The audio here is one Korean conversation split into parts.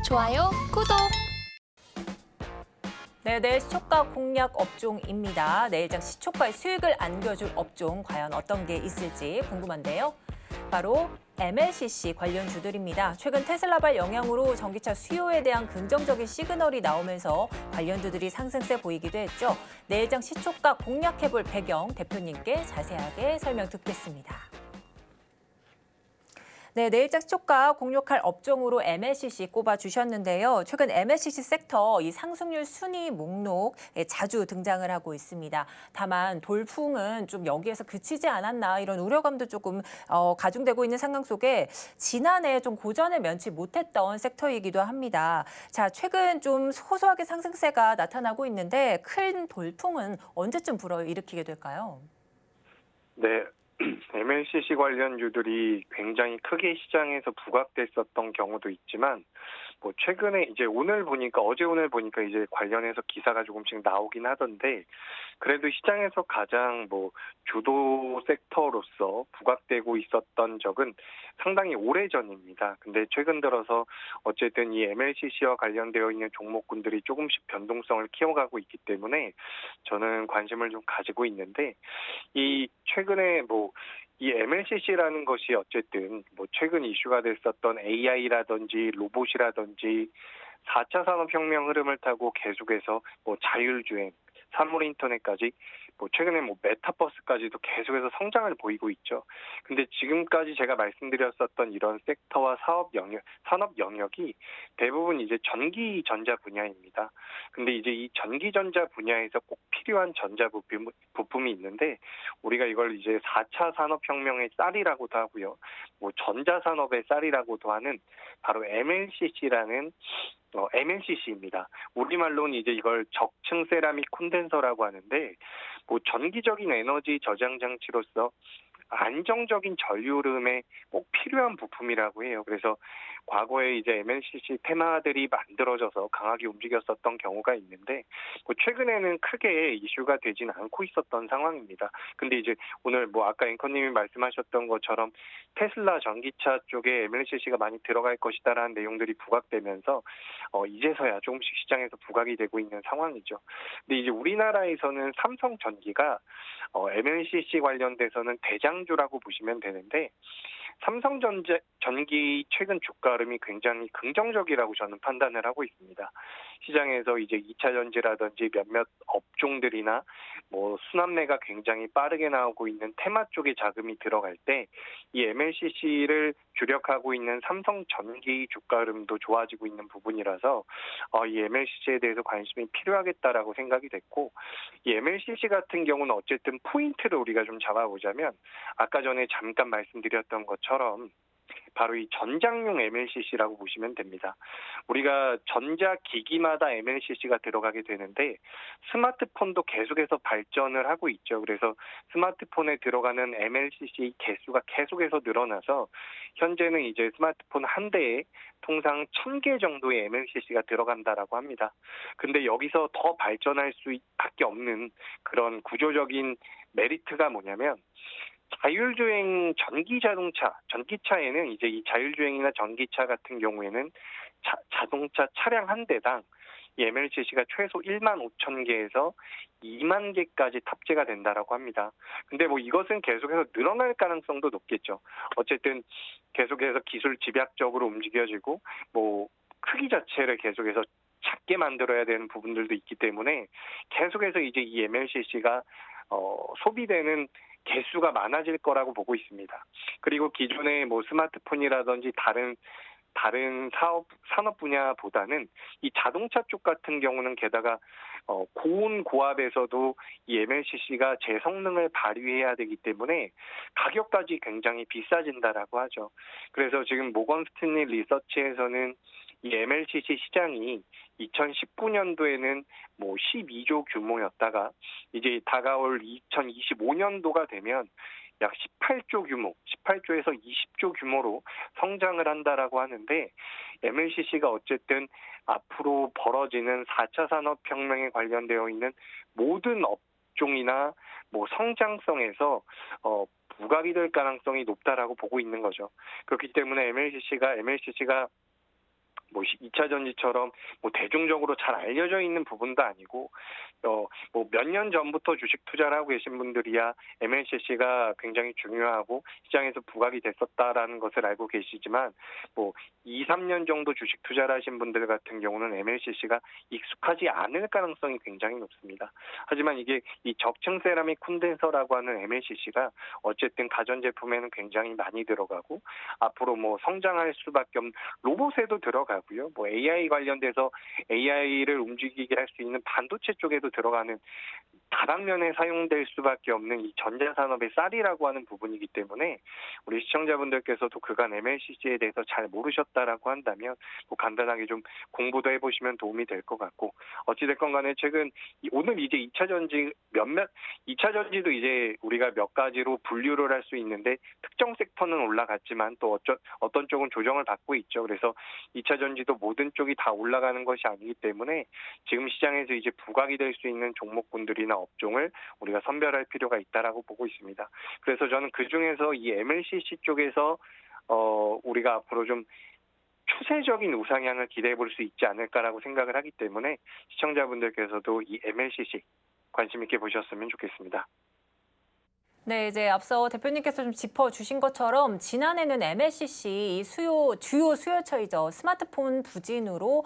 좋아요, 구독! 네, 내일 시초가 공략 업종입니다. 내일장 시초가의 수익을 안겨줄 업종 과연 어떤 게 있을지 궁금한데요. 바로 MLCC 관련 주들입니다. 최근 테슬라발 영향으로 전기차 수요에 대한 긍정적인 시그널이 나오면서 관련주들이 상승세 보이기도 했죠. 내일장 시초가 공략해볼 배경 대표님께 자세하게 설명 듣겠습니다. 네, 내일장 시초가 공략할 업종으로 MLCC 꼽아주셨는데요. 최근 MLCC 섹터 이 상승률 순위 목록에 자주 등장을 하고 있습니다. 다만 돌풍은 좀 여기에서 그치지 않았나 이런 우려감도 조금 가중되고 있는 상황 속에 지난해 좀 고전을 면치 못했던 섹터이기도 합니다. 자, 최근 좀 소소하게 상승세가 나타나고 있는데 큰 돌풍은 언제쯤 불어일으키게 될까요? 네, MLCC 관련주들이 굉장히 크게 시장에서 부각됐었던 경우도 있지만, 뭐 최근에 이제 어제 오늘 보니까 이제 관련해서 기사가 조금씩 나오긴 하던데, 그래도 시장에서 가장 주도 섹터로서 부각되고 있었던 적은 상당히 오래전입니다. 근데 최근 들어서 어쨌든 이 MLCC와 관련되어 있는 종목군들이 조금씩 변동성을 키워가고 있기 때문에 저는 관심을 좀 가지고 있는데, 이 최근에 이 MLCC라는 것이 어쨌든 최근 이슈가 됐었던 AI라든지 로봇이라든지 4차 산업혁명 흐름을 타고 계속해서 자율주행, 사물인터넷까지 최근에 메타버스까지도 계속해서 성장을 보이고 있죠. 근데 지금까지 제가 말씀드렸었던 이런 섹터와 산업 영역이 대부분 이제 전기전자 분야입니다. 근데 이제 이 전기전자 분야에서 꼭 필요한 전자 부품이 있는데 우리가 이걸 이제 4차 산업혁명의 쌀이라고도 하고요. 전자산업의 쌀이라고도 하는 바로 MLCC라는 MLCC입니다. 우리말로는 이제 이걸 적층 세라믹 콘덴서라고 하는데, 전기적인 에너지 저장 장치로서 안정적인 전류 흐름에 꼭 필요한 부품이라고 해요. 그래서 과거에 이제 MLCC 테마들이 만들어져서 강하게 움직였었던 경우가 있는데, 최근에는 크게 이슈가 되진 않고 있었던 상황입니다. 근데 이제 오늘 아까 앵커님이 말씀하셨던 것처럼 테슬라 전기차 쪽에 MLCC가 많이 들어갈 것이다라는 내용들이 부각되면서 이제서야 조금씩 시장에서 부각이 되고 있는 상황이죠. 근데 이제 우리나라에서는 삼성전기가 MLCC 관련돼서는 대장주라고 보시면 되는데, 삼성전기 최근 주가 흐름이 굉장히 긍정적이라고 저는 판단을 하고 있습니다. 시장에서 이제 2차 전지라든지 몇몇 업종들이나 순환매가 굉장히 빠르게 나오고 있는 테마 쪽에 자금이 들어갈 때 이 MLCC를 주력하고 있는 삼성전기 주가 흐름도 좋아지고 있는 부분이라서 이 MLCC에 대해서 관심이 필요하겠다라고 생각이 됐고, 이 MLCC 같은 경우는 어쨌든 포인트를 우리가 좀 잡아보자면 아까 전에 잠깐 말씀드렸던 것처럼 바로 이 전장용 MLCC라고 보시면 됩니다. 우리가 전자기기마다 MLCC가 들어가게 되는데 스마트폰도 계속해서 발전을 하고 있죠. 그래서 스마트폰에 들어가는 MLCC 개수가 계속해서 늘어나서 현재는 이제 스마트폰 한 대에 통상 1000개 정도의 MLCC가 들어간다라고 합니다. 근데 여기서 더 발전할 수밖에 없는 그런 구조적인 메리트가 뭐냐면, 자율주행 전기차에는 이제 이 자율주행이나 전기차 같은 경우에는 자동차 차량 한 대당 이 MLCC가 최소 1만 5천 개에서 2만 개까지 탑재가 된다라고 합니다. 근데 이것은 계속해서 늘어날 가능성도 높겠죠. 어쨌든 계속해서 기술 집약적으로 움직여지고 크기 자체를 계속해서 작게 만들어야 되는 부분들도 있기 때문에 계속해서 이제 이 MLCC가 소비되는 개수가 많아질 거라고 보고 있습니다. 그리고 기존의 스마트폰이라든지 다른 산업 분야보다는 이 자동차 쪽 같은 경우는 게다가 고온 고압에서도 이 MLCC가 제 성능을 발휘해야 되기 때문에 가격까지 굉장히 비싸진다라고 하죠. 그래서 지금 모건 스탠리 리서치에서는 이 MLCC 시장이 2019년도에는 12조 규모였다가 이제 다가올 2025년도가 되면 약 18조에서 20조 규모로 성장을 한다라고 하는데, MLCC가 어쨌든 앞으로 벌어지는 4차 산업혁명에 관련되어 있는 모든 업종이나 성장성에서 부각이 될 가능성이 높다라고 보고 있는 거죠. 그렇기 때문에 MLCC가 뭐 2차 전지처럼 뭐 대중적으로 잘 알려져 있는 부분도 아니고 뭐 몇 년 전부터 주식 투자를 하고 계신 분들이야 MLCC가 굉장히 중요하고 시장에서 부각이 됐었다라는 것을 알고 계시지만 뭐 2, 3년 정도 주식 투자를 하신 분들 같은 경우는 MLCC가 익숙하지 않을 가능성이 굉장히 높습니다. 하지만 이게 이 적층 세라믹 콘덴서라고 하는 MLCC가 어쨌든 가전제품에는 굉장히 많이 들어가고 앞으로 뭐 성장할 수밖에 없는 로봇에도 들어가고요. 뭐 AI 관련돼서 AI를 움직이게 할 수 있는 반도체 쪽에도 들어가는 다당면에 사용될 수밖에 없는 이 전자산업의 쌀이라고 하는 부분이기 때문에 우리 시청자분들께서도 그간 MLCC에 대해서 잘 모르셨다라고 한다면 뭐 간단하게 좀 공부도 해보시면 도움이 될 것 같고 어찌됐건 간에 최근 오늘 이제 2차 전지 2차 전지도 이제 우리가 몇 가지로 분류를 할 수 있는데 특정 섹터는 올라갔지만 또 어떤 쪽은 조정을 받고 있죠. 그래서 2차 전지도 모든 쪽이 다 올라가는 것이 아니기 때문에 지금 시장에서 이제 부각이 될 수 있는 종목군들이나 업종을 우리가 선별할 필요가 있다라고 보고 있습니다. 그래서 저는 그 중에서 이 MLCC 쪽에서 우리가 앞으로 좀 추세적인 우상향을 기대해 볼 수 있지 않을까라고 생각을 하기 때문에 시청자분들께서도 이 MLCC 관심 있게 보셨으면 좋겠습니다. 네, 이제 앞서 대표님께서 좀 짚어주신 것처럼 지난해는 MLCC 이 주요 수요처이죠. 스마트폰 부진으로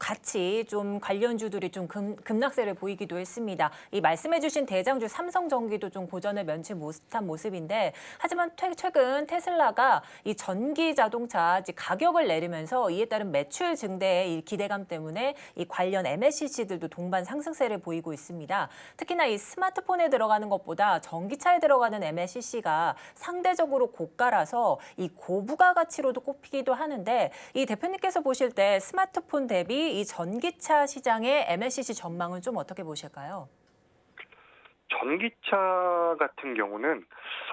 같이 좀 관련주들이 좀 급락세를 보이기도 했습니다. 이 말씀해주신 대장주 삼성전기도 좀 고전을 면치 못한 모습인데 하지만 최근 테슬라가 이 전기 자동차 가격을 내리면서 이에 따른 매출 증대의 이 기대감 때문에 이 관련 MLCC들도 동반 상승세를 보이고 있습니다. 특히나 이 스마트폰에 들어가는 것보다 전기차에 들어가는 MLCC가 상대적으로 고가라서 이 고부가 가치로도 꼽히기도 하는데 이 대표님께서 보실 때 스마트폰 대비 이 전기차 시장의 MLCC 전망은 좀 어떻게 보실까요? 전기차 같은 경우는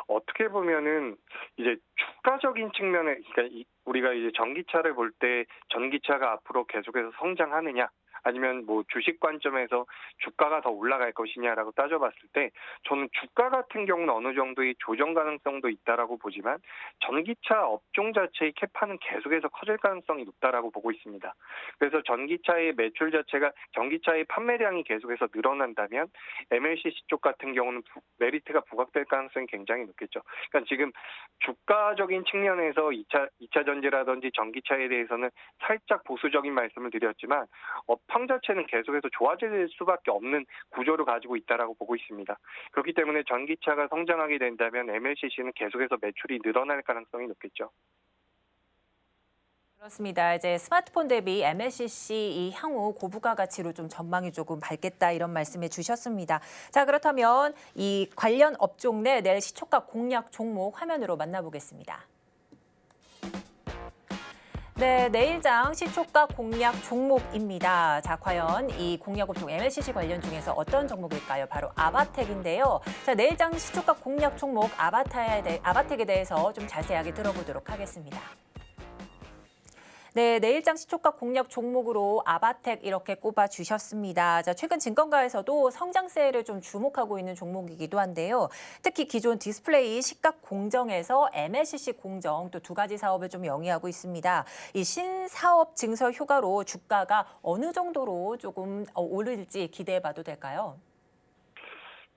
어떻게 보면은 이제 주가적인 측면에 그러니까 우리가 이제 전기차를 볼 때 전기차가 앞으로 계속해서 성장하느냐 아니면 뭐 주식 관점에서 주가가 더 올라갈 것이냐라고 따져봤을 때 저는 주가 같은 경우는 어느 정도의 조정 가능성도 있다라고 보지만 전기차 업종 자체의 캐파는 계속해서 커질 가능성이 높다라고 보고 있습니다. 그래서 전기차의 매출 자체가 전기차의 판매량이 계속해서 늘어난다면 MLCC 쪽 같은 경우는 메리트가 부각될 가능성이 굉장히 높겠죠. 그러니까 지금 주가적인 측면에서 2차 전지라든지 전기차에 대해서는 살짝 보수적인 말씀을 드렸지만 업황 자체는 계속해서 좋아질 수밖에 없는 구조를 가지고 있다라고 보고 있습니다. 그렇기 때문에 전기차가 성장하게 된다면 MLCC는 계속해서 매출이 늘어날 가능성이 높겠죠. 그렇습니다. 이제 스마트폰 대비 MLCC 이 향후 고부가 가치로 좀 전망이 조금 밝겠다 이런 말씀해 주셨습니다. 자, 그렇다면 이 관련 업종 내 내일 시초가 공략 종목 화면으로 만나보겠습니다. 네, 내일장 시초가 공략 종목입니다. 자, 과연 이 공략 업종 MLCC 관련 중에서 어떤 종목일까요? 바로 아바텍인데요. 자, 내일장 시초가 공략 종목 아바텍에 대해서 좀 자세하게 들어보도록 하겠습니다. 네, 내일장 시초가 공략 종목으로 아바텍 이렇게 꼽아주셨습니다. 자, 최근 증권가에서도 성장세를 좀 주목하고 있는 종목이기도 한데요. 특히 기존 디스플레이 시각 공정에서 MLCC 공정 또 두 가지 사업을 좀 영위하고 있습니다. 이 신사업 증설 효과로 주가가 어느 정도로 조금 오를지 기대해봐도 될까요?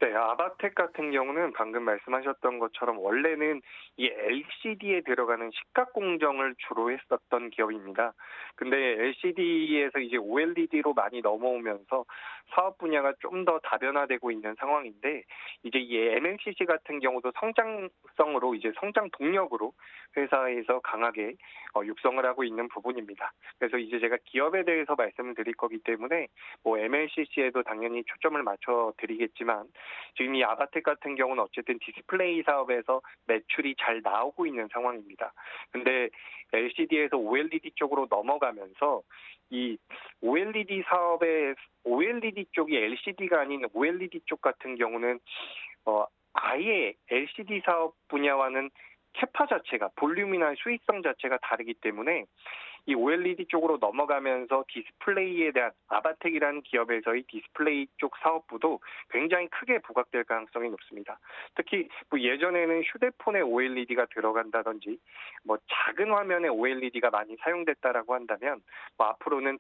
네, 아바텍 같은 경우는 방금 말씀하셨던 것처럼 원래는 이 LCD에 들어가는 시각 공정을 주로 했었던 기업입니다. 근데 LCD에서 이제 OLED로 많이 넘어오면서 사업 분야가 좀 더 다변화되고 있는 상황인데 이제 이 MLCC 같은 경우도 성장성으로 이제 성장 동력으로 회사에서 강하게 육성을 하고 있는 부분입니다. 그래서 이제 제가 기업에 대해서 말씀을 드릴 거기 때문에 뭐 MLCC에도 당연히 초점을 맞춰 드리겠지만 지금 이 아바텍 같은 경우는 어쨌든 디스플레이 사업에서 매출이 잘 나오고 있는 상황입니다. 근데 LCD에서 OLED 쪽으로 넘어가면서 이 OLED 사업의 OLED 쪽이 LCD가 아닌 OLED 쪽 같은 경우는 아예 LCD 사업 분야와는 캐파 자체가 볼륨이나 수익성 자체가 다르기 때문에 이 OLED 쪽으로 넘어가면서 디스플레이에 대한 아바텍이라는 기업에서의 디스플레이 쪽 사업부도 굉장히 크게 부각될 가능성이 높습니다. 특히 뭐 예전에는 휴대폰에 OLED가 들어간다든지 뭐 작은 화면에 OLED가 많이 사용됐다라고 한다면 뭐 앞으로는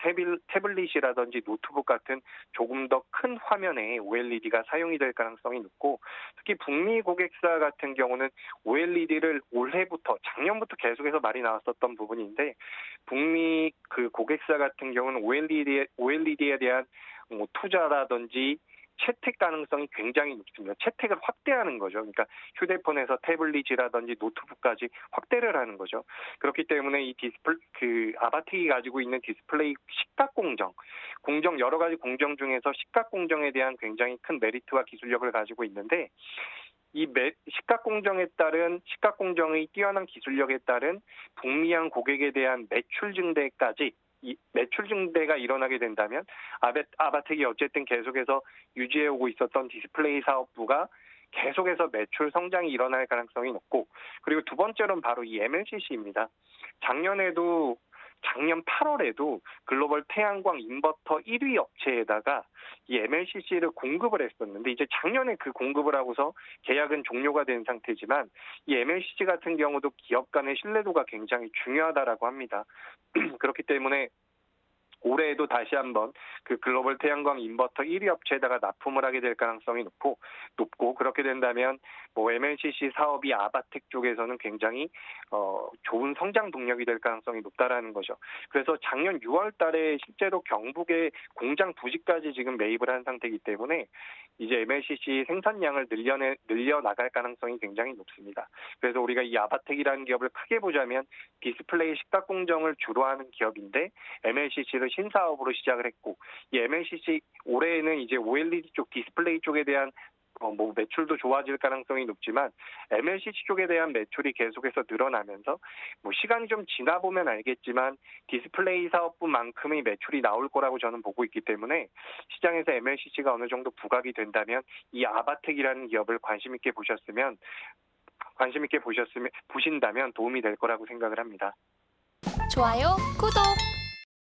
태블릿이라든지 노트북 같은 조금 더 큰 화면에 OLED가 사용이 될 가능성이 높고, 특히 북미 고객사 같은 경우는 OLED를 올해부터 작년부터 계속해서 말이 나왔었던 부분인데, 북미 그 고객사 같은 경우는 OLED에 대한 뭐 투자라든지 채택 가능성이 굉장히 높습니다. 채택을 확대하는 거죠. 그러니까 휴대폰에서 태블릿이라든지 노트북까지 확대를 하는 거죠. 그렇기 때문에 이 아바텍이 가지고 있는 디스플레이 시각 공정 여러 가지 공정 중에서 시각 공정에 대한 굉장히 큰 메리트와 기술력을 가지고 있는데, 이 시각 공정의 뛰어난 기술력에 따른 북미향 고객에 대한 매출 증대까지, 이 매출 증대가 일어나게 된다면 아바텍이 어쨌든 계속해서 유지해오고 있었던 디스플레이 사업부가 계속해서 매출 성장이 일어날 가능성이 높고, 그리고 두 번째로는 바로 이 MLCC입니다. 작년 8월에도 글로벌 태양광 인버터 1위 업체에다가 이 MLCC를 공급을 했었는데, 이제 작년에 그 공급을 하고서 계약은 종료가 된 상태지만, 이 MLCC 같은 경우도 기업 간의 신뢰도가 굉장히 중요하다라고 합니다. 그렇기 때문에 올해에도 다시 한번 그 글로벌 태양광 인버터 1위 업체에다가 납품을 하게 될 가능성이 높고, 그렇게 된다면 뭐 MLCC 사업이 아바텍 쪽에서는 굉장히 좋은 성장 동력이 될 가능성이 높다라는 거죠. 그래서 작년 6월 달에 실제로 경북의 공장 부지까지 지금 매입을 한 상태이기 때문에 이제 MLCC 생산량을 늘려 나갈 가능성이 굉장히 높습니다. 그래서 우리가 이 아바텍이라는 기업을 크게 보자면 디스플레이 시각 공정을 주로 하는 기업인데, MLCC를 신사업으로 시작을 했고, 이 MLCC 올해에는 이제 OLED 쪽 디스플레이 쪽에 대한 뭐 매출도 좋아질 가능성이 높지만, MLCC 쪽에 대한 매출이 계속해서 늘어나면서 뭐 시간이 좀 지나 보면 알겠지만 디스플레이 사업부만큼의 매출이 나올 거라고 저는 보고 있기 때문에, 시장에서 MLCC가 어느 정도 부각이 된다면 이 아바텍이라는 기업을 관심 있게 보신다면 도움이 될 거라고 생각을 합니다. 좋아요, 구독!